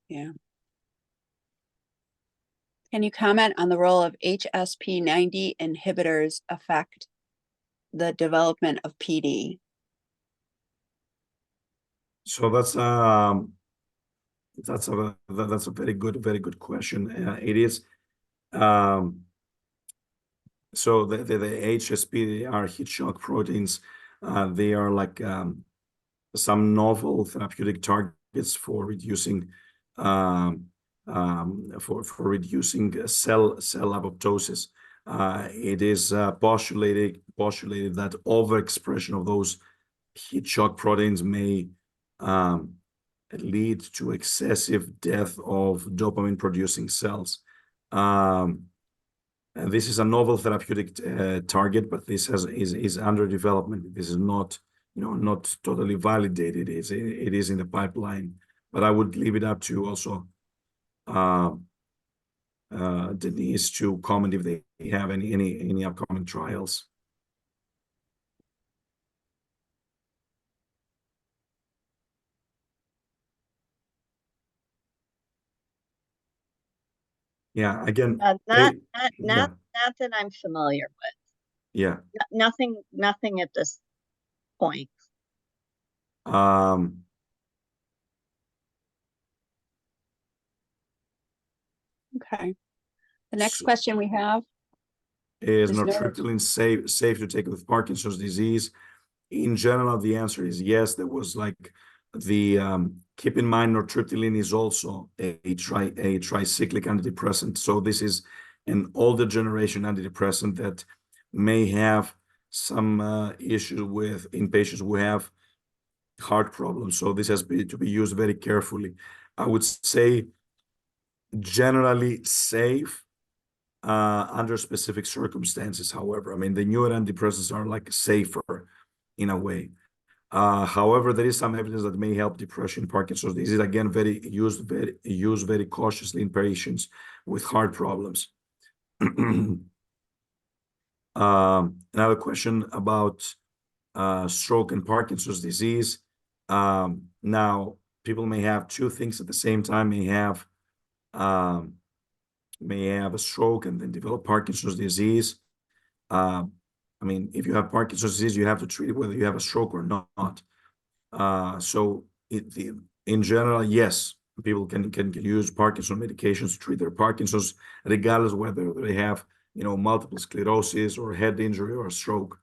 Yeah. Can you comment on the role of HSP90 inhibitors affect the development of PD? So that's a very good question. It is. So the HSP are heat shock proteins. They are like some novel therapeutic targets for reducing reducing cell apoptosis. It is postulated that overexpression of those heat shock proteins may lead to excessive death of dopamine producing cells. And this is a novel therapeutic target, but this is under development. This is not not totally validated. It is in the pipeline, but I would leave it up to also Denise to comment if they have any upcoming trials. Yeah, again, Not yeah, that I'm familiar with. yeah. Nothing at this point. Okay. The next question we have Is is nortriptyline safe to take with Parkinson's disease? In general, the answer is yes. There was like the keep in mind nortriptyline is also a tricyclic antidepressant. So this is an older generation antidepressant that may have some issue with in patients who have heart problems. So this has to be used very carefully. I would say generally safe under specific circumstances. However, I mean, the newer antidepressants are like safer in a way. However, there is some evidence that may help depression, Parkinson's disease. Again, used very cautiously in patients with heart problems. Another question about stroke and Parkinson's disease. Now, people may have two things at the same time. May have a stroke and then develop Parkinson's disease. I mean, if you have Parkinson's disease, you have to treat it whether you have a stroke or not. So in general, yes, people can use Parkinson medications to treat their Parkinson's, regardless whether they have multiple sclerosis or head injury or a stroke.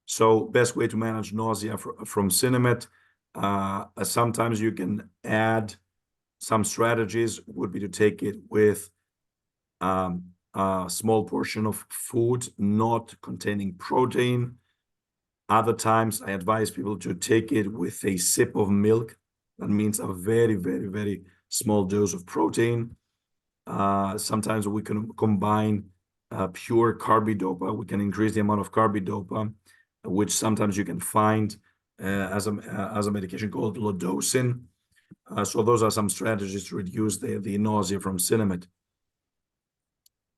So best way to manage nausea from Sinemet. Sometimes you can add some strategies would be to take it with a small portion of food not containing protein. Other times, I advise people to take it with a sip of milk. That means a very, very, very small dose of protein. Sometimes we can combine pure carbidopa. We can increase the amount of carbidopa, which sometimes you can find as a medication called Lodocin. So those are some strategies to reduce the nausea from Cinemet.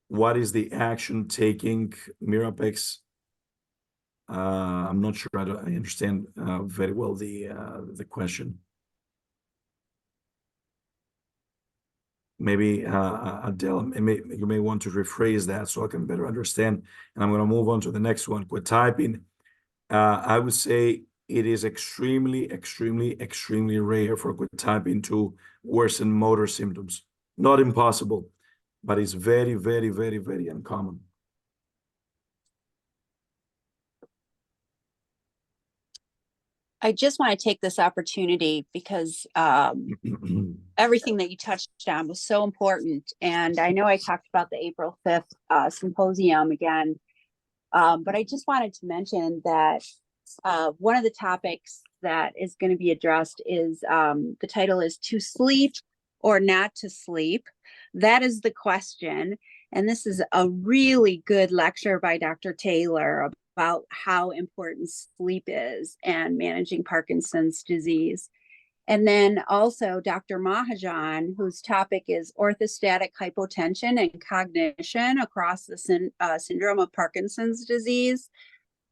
What is the action taking Mirapex? I'm not sure I understand very well the question. Maybe Adele, you may want to rephrase that so I can better understand. And I'm going to move on to the next one. Quetiapine. I would say it is extremely, extremely, extremely rare for quetiapine to worsen motor symptoms. Not impossible, but it's very, very, very, very uncommon. I just want to take this opportunity because everything that you touched on was so important. And I know I talked about the April 5th symposium again, but I just wanted to mention that one of the topics that is going to be addressed is the title is To Sleep or Not to Sleep. That is the question. And this is a really good lecture by Dr. Taylor about how important sleep is and managing Parkinson's disease. And then also Dr. Mahajan, whose topic is orthostatic hypotension and cognition across the syndrome of Parkinson's disease.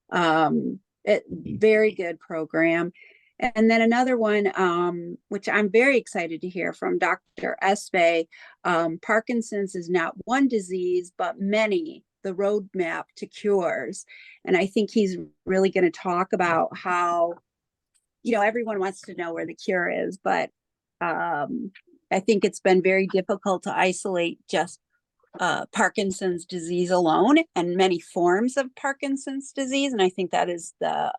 Very good program. And then another one, which I'm very excited to hear from Dr. Espe, Parkinson's is not one disease, but many, the roadmap to cures. And I think he's really going to talk about how, everyone wants to know where the cure is, but I think it's been very difficult to isolate just Parkinson's disease alone and many forms of Parkinson's disease. And I think that is the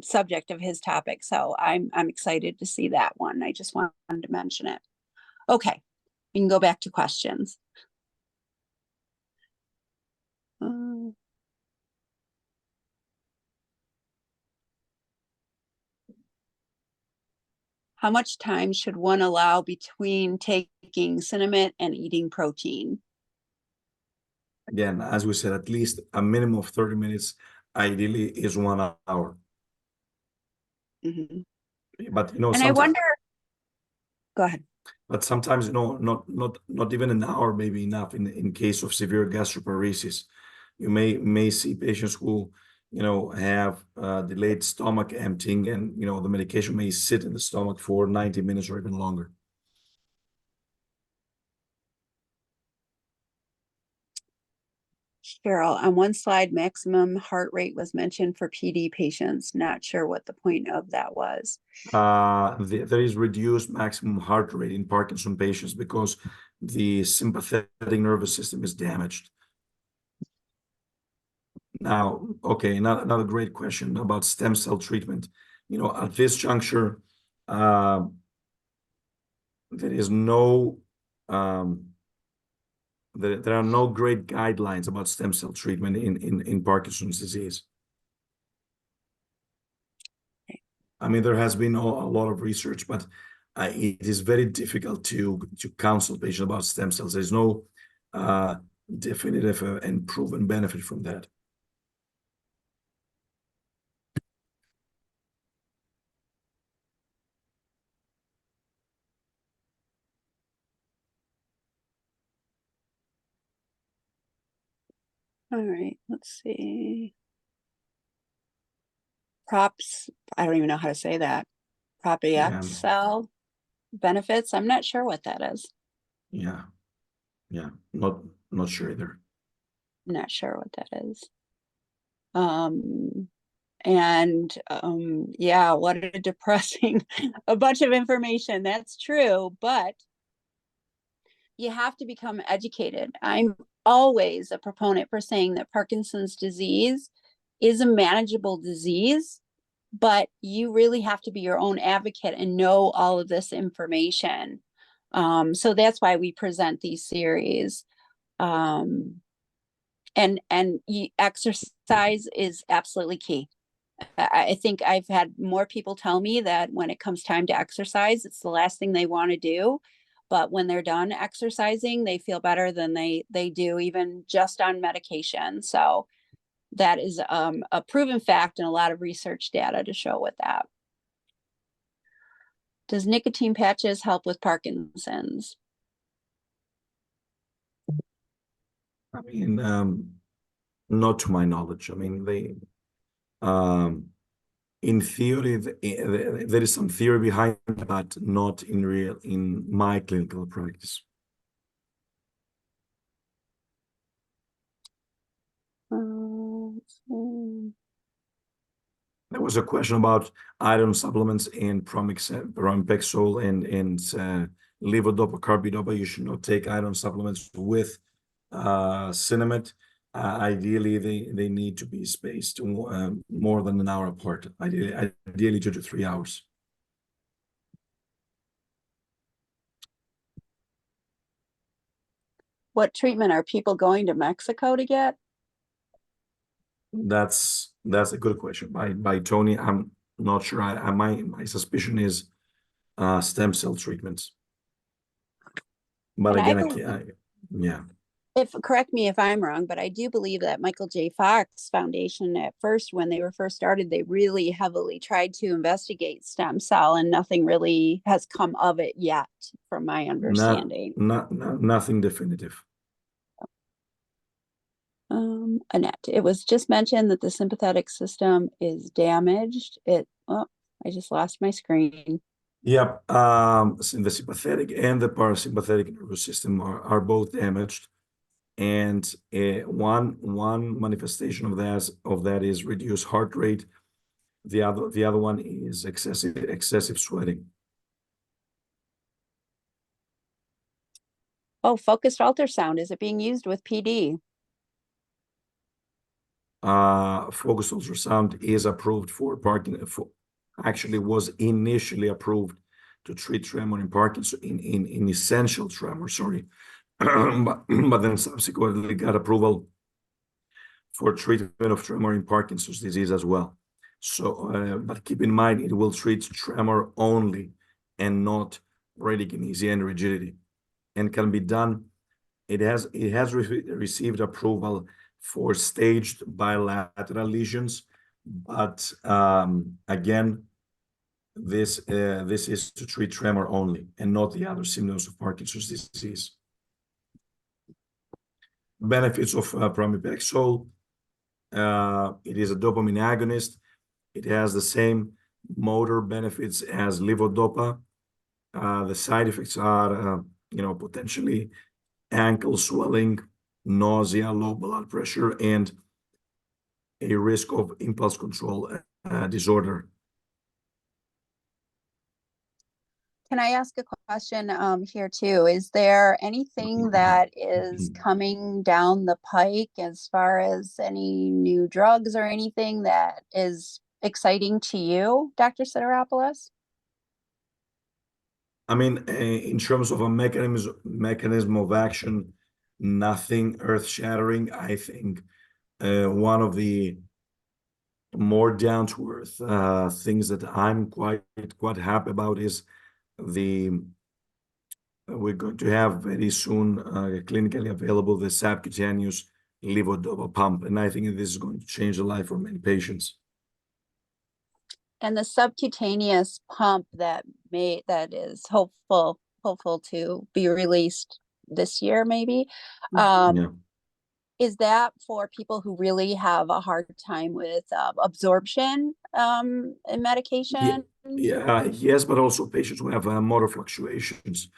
subject of his topic. So I'm excited to see that one. I just wanted to mention it. Okay, we can go back to questions. How much time should one allow between taking Sinemet and eating protein? Again, as we said, at least a minimum of 30 minutes, ideally is 1 hour. Mm-hmm. But and I wonder, go ahead. But sometimes, not even an hour may be enough in case of severe gastroparesis. You may see patients who, have delayed stomach emptying, and the medication may sit in the stomach for 90 minutes or even longer. Cheryl, on one slide, maximum heart rate was mentioned for PD patients. Not sure what the point of that was. There is reduced maximum heart rate in Parkinson patients because the sympathetic nervous system is damaged. Now, okay, another great question about stem cell treatment. At this juncture, there is no there are no great guidelines about stem cell treatment in Parkinson's disease. I mean, there has been a lot of research, but it is very difficult to counsel patients about stem cells. There's no definitive and proven benefit from that. All right, let's see. Props, I don't even know how to say that. Propiax cell benefits. I'm not sure what that is. Yeah. Not sure either. Not sure what that is. Yeah, what a depressing a bunch of information. That's true, but you have to become educated. I'm always a proponent for saying that Parkinson's disease is a manageable disease, but you really have to be your own advocate and know all of this information. So that's why we present these series. And exercise is absolutely key. I think I've had more people tell me that when it comes time to exercise, it's the last thing they want to do. But when they're done exercising, they feel better than they do even just on medication. So that is a proven fact and a lot of research data to show with that. Does nicotine patches help with Parkinson's? I mean, not to my knowledge. I mean, in theory, there is some theory behind it, but not in my clinical practice. Let's see. There was a question about iron supplements and pramipexole and levodopa, carbidopa. You should not take iron supplements with Cinemet. Ideally, they need to be spaced more than an hour apart. Ideally 2 to 3 hours. What treatment are people going to Mexico to get? That's a good question by Tony. I'm not sure. My suspicion is stem cell treatments. But And again, yeah. Correct me if I'm wrong, but I do believe that Michael J. Fox Foundation at first, when they were first started, they really heavily tried to investigate stem cell, and nothing really has come of it yet, from my understanding. Nothing definitive. Annette, it was just mentioned that the sympathetic system is damaged. I just lost my screen. Yep. The sympathetic and the parasympathetic nervous system are both damaged. And one manifestation of that is reduced heart rate. The other one is excessive sweating. Oh, focused ultrasound. Is it being used with PD? Focused ultrasound is approved for Parkinson. Actually, was initially approved to treat tremor in Parkinson in essential tremor. Sorry, but then subsequently got approval for treatment of tremor in Parkinson's disease as well. So, but keep in mind, it will treat tremor only and not bradykinesia and rigidity, and can be done. It has received approval for staged bilateral lesions, but again, this is to treat tremor only and not the other symptoms of Parkinson's disease. Benefits of pramipexole. It is a dopamine agonist. It has the same motor benefits as levodopa. The side effects are, potentially ankle swelling, nausea, low blood pressure, and a risk of impulse control disorder. Can I ask a question here too? Is there anything that is coming down the pike as far as any new drugs or anything that is exciting to you, Dr. Sidiropoulos? I mean, in terms of a mechanism of action, nothing earth-shattering. I think one of the more down-to-earth things that I'm quite happy about is we're going to have very soon clinically available the subcutaneous levodopa pump, and I think this is going to change the life of many patients. And the subcutaneous pump that is hopeful to be released this year, maybe. Yeah. Is that for people who really have a hard time with absorption and medication? Yes, but also patients who have motor fluctuations,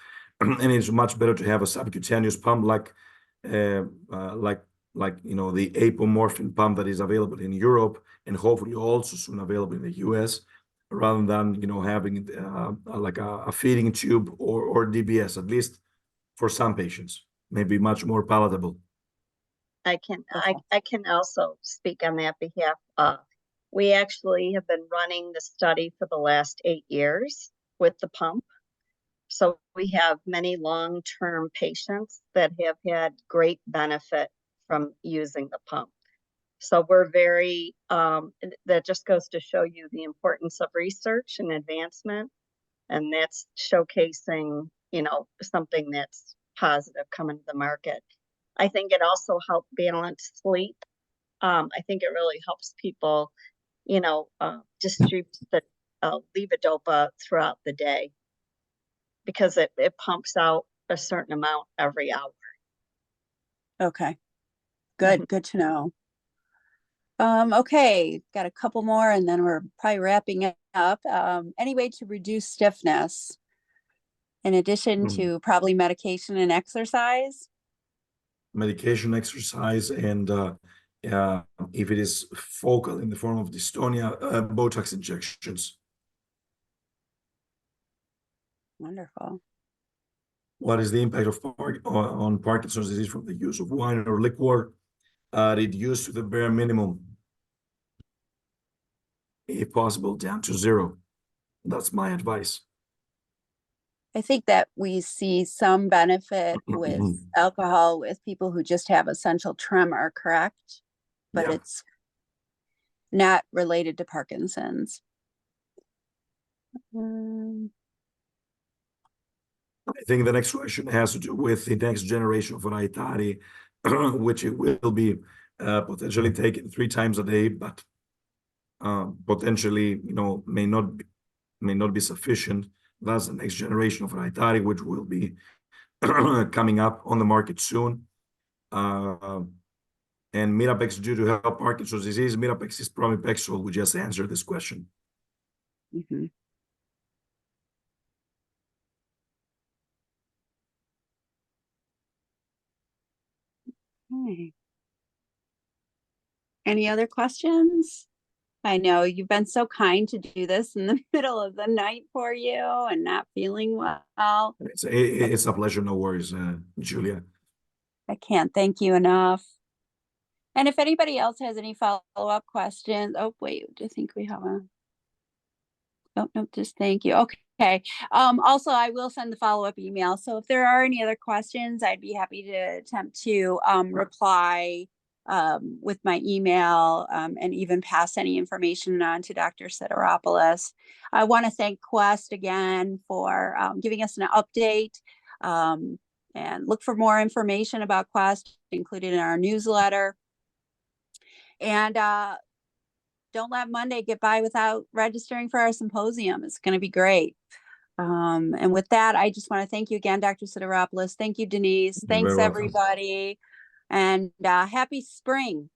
and it's much better to have a subcutaneous pump like the apomorphine pump that is available in Europe and hopefully also soon available in the US, rather than having like a feeding tube or DBS, at least for some patients, maybe much more palatable. I can also speak on that behalf. We actually have been running the study for the last 8 years with the pump. So we have many long-term patients that have had great benefit from using the pump. So we're very, that just goes to show you the importance of research and advancement. And that's showcasing, something that's positive coming to the market. I think it also helped balance sleep. I think it really helps people, distribute the levodopa throughout the day. because it pumps out a certain amount every hour. Okay, good, good to know. Okay, got a couple more and then we're probably wrapping it up. Any way to reduce stiffness in addition to probably medication and exercise? Medication, exercise, and if it is focal in the form of dystonia, Botox injections. Wonderful. What is the impact of on Parkinson's disease from the use of wine or liquor? Reduced to the bare minimum, if possible, down to zero. That's my advice. I think that we see some benefit with alcohol with people who just have essential tremor, correct? But Yeah. it's not related to Parkinson's. I think the next question has to do with the next generation of Raitari, which it will be potentially taken 3 times a day, but potentially, may not be sufficient. That's the next generation of Raitari, which will be coming up on the market soon. And Mirapex due to help Parkinson's disease. Mirapex is pramipexole. We just answered this question. Mm-hmm. Okay. Any other questions? I know you've been so kind to do this in the middle of the night for you and not feeling well. It's a pleasure. No worries, Julia. I can't thank you enough. And if anybody else has any follow-up questions, oh wait, I think we have a, oh no, just thank you. Okay. Also I will send the follow-up email. So if there are any other questions, I'd be happy to attempt to reply with my email and even pass any information on to Dr. Sidiropoulos. I want to thank Quest again for giving us an update and look for more information about Quest included in our newsletter. And don't let Monday get by without registering for our symposium. It's going to be great. And with that, I just want to thank you again, Dr. Sidiropoulos. Thank you, Denise. Thanks, everybody. And happy spring.